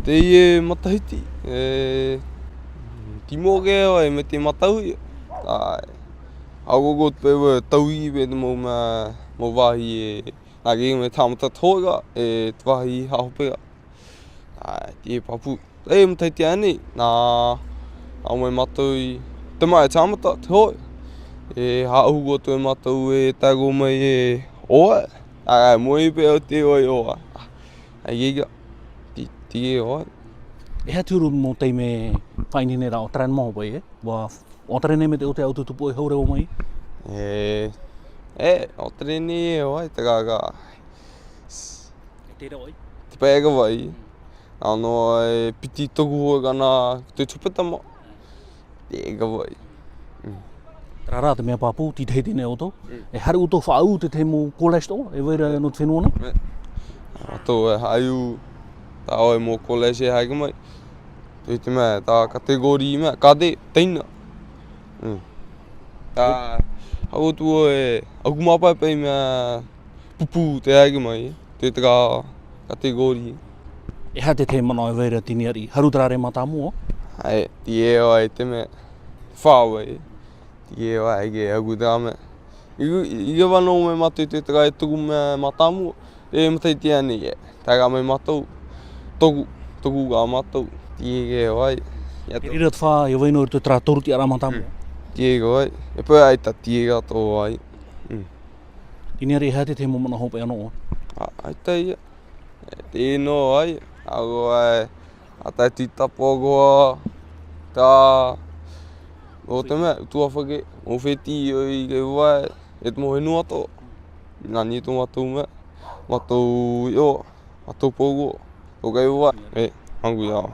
te ie matahiti. Timo ke oi me te mataui. Ai. Agogo pe tauhi pe mo wahi e nage me tamata toga e wahi hahopega. Ai te papu. E matahiti ani na au matau I te mai tamata te hoi. E haugo te matau e tago mai e oa. Ai moi pe o te oi oa. Ai giga. Ti oa. E ha tūru mō teime whainine rā o tran mō pai e? Wa o trene me te o te au tutupu e haure o mai? O trene e oa te gaga. E tera oi? Te pēga wai. Ano e piti toku hoa kana te tupetama. Tēga wai. Rā te mea pāpū, ti te tine o tō. E hari o tō whaau te te mō kōlesto, e weira no te whenua nei? Ato e haiu, tā oi mō kōlesto e haika mai. Te mea, tā kategori mea, kade, teina. Tā hau tua e, aku mapai pai mea pupu te haika mai, te kā kategori. E ha te mana e weira tini ari, harutarare mata mua? Ai, ti e oi te mea, whāwai. Ti e oi ke aku tā mea. Iga wano me matu te kā e tuku mea mata mua, e mataiti ani e. Tā kā mai matau, toku kā matau. Ti e ke oi. E rira te whā, e waino te tra toruti ara mata mua? Ti e ke oi. E pēr ai ta ti e ka tō ai. Tini ari ha te te mana hope anō? Ai ta ia. Te no ai. Ago ai. Atai ti tapo goa. Tā. O te mea, tua whake. O wheti i ke wai. E te mohe nua tō. Nani tō matou mea. Matou i o. Matou pogo. O kei wai. Hangu iau.